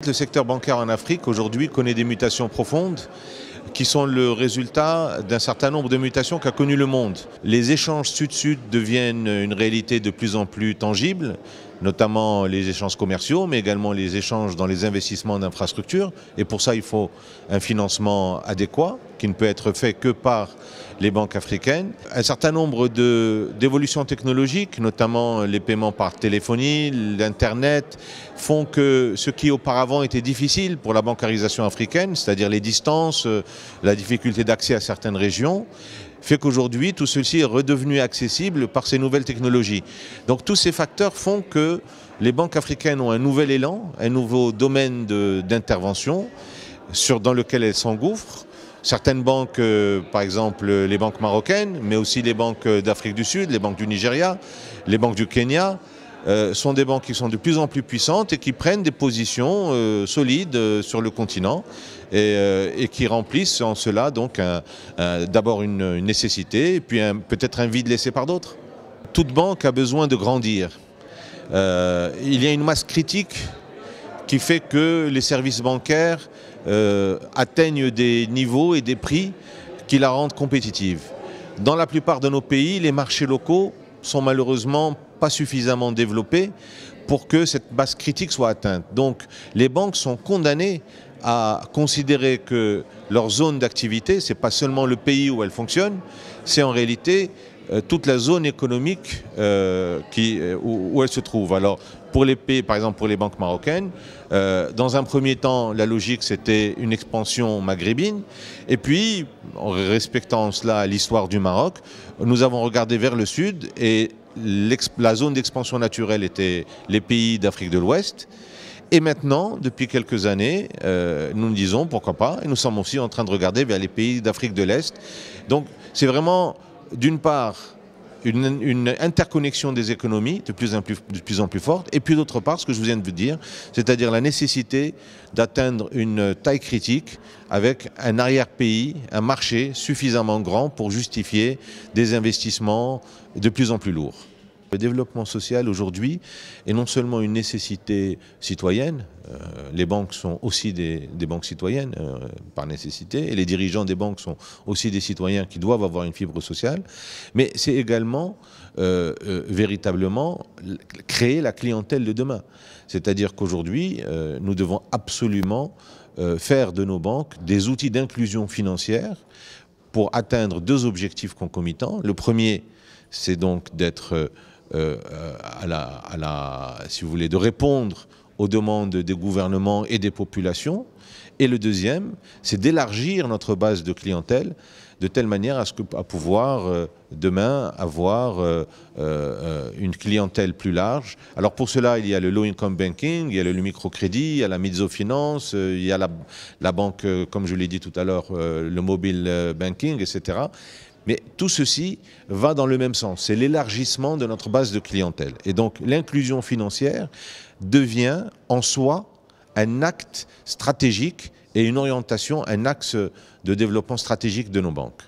Le secteur bancaire en Afrique aujourd'hui connaît des mutations profondes qui sont le résultat d'un certain nombre de mutations qu'a connu le monde. Les échanges sud-sud deviennent une réalité de plus en plus tangible, notamment les échanges commerciaux, mais également les échanges dans les investissements d'infrastructures. Et pour ça, il faut un financement adéquat qui ne peut être fait que par les banques africaines. Un certain nombre d'évolutions technologiques, notamment les paiements par téléphonie, l'Internet, font que ce qui auparavant était difficile pour la bancarisation africaine, c'est-à-dire les distances, la difficulté d'accès à certaines régions, fait qu'aujourd'hui tout ceci est redevenu accessible par ces nouvelles technologies. Donc tous ces facteurs font que les banques africaines ont un nouvel élan, un nouveau domaine d'intervention dans lequel elles s'engouffrent. Certaines banques, par exemple les banques marocaines, mais aussi les banques d'Afrique du Sud, les banques du Nigeria, les banques du Kenya, sont des banques qui sont de plus en plus puissantes et qui prennent des positions solides sur le continent et qui remplissent en cela donc d'abord une nécessité et puis peut-être un vide laissé par d'autres. Toute banque a besoin de grandir. Il y a une masse critique qui fait que les services bancaires atteignent des niveaux et des prix qui la rendent compétitive. Dans la plupart de nos pays, les marchés locaux sont malheureusement pas suffisamment développés pour que cette base critique soit atteinte. Donc les banques sont condamnées à considérer que leur zone d'activité, ce n'est pas seulement le pays où elles fonctionnent, c'est en réalité toute la zone économique où elles se trouvent. Alors pour les pays, par exemple pour les banques marocaines, dans un premier temps la logique c'était une expansion maghrébine et puis en respectant cela l'histoire du Maroc, nous avons regardé vers le sud et la zone d'expansion naturelle était les pays d'Afrique de l'Ouest. Et maintenant, depuis quelques années, nous nous disons pourquoi pas, et nous sommes aussi en train de regarder vers les pays d'Afrique de l'Est. Donc c'est vraiment, d'une part, une interconnexion des économies de plus en plus forte, et puis d'autre part, ce que je viens de vous dire, c'est-à-dire la nécessité d'atteindre une taille critique avec un arrière-pays, un marché suffisamment grand pour justifier des investissements de plus en plus lourds. Le développement social aujourd'hui est non seulement une nécessité citoyenne, les banques sont aussi des banques citoyennes par nécessité, et les dirigeants des banques sont aussi des citoyens qui doivent avoir une fibre sociale, mais c'est également véritablement créer la clientèle de demain. C'est-à-dire qu'aujourd'hui, nous devons absolument faire de nos banques des outils d'inclusion financière pour atteindre deux objectifs concomitants. Le premier, c'est donc d'être si vous voulez, de répondre aux demandes des gouvernements et des populations. Et le deuxième, c'est d'élargir notre base de clientèle de telle manière à pouvoir demain avoir une clientèle plus large. Alors pour cela, il y a le low income banking, il y a le microcrédit, il y a la mezzofinance, il y a la banque, comme je l'ai dit tout à l'heure, le mobile banking, etc. Mais tout ceci va dans le même sens, c'est l'élargissement de notre base de clientèle. Et donc l'inclusion financière devient en soi un acte stratégique et une orientation, un axe de développement stratégique de nos banques.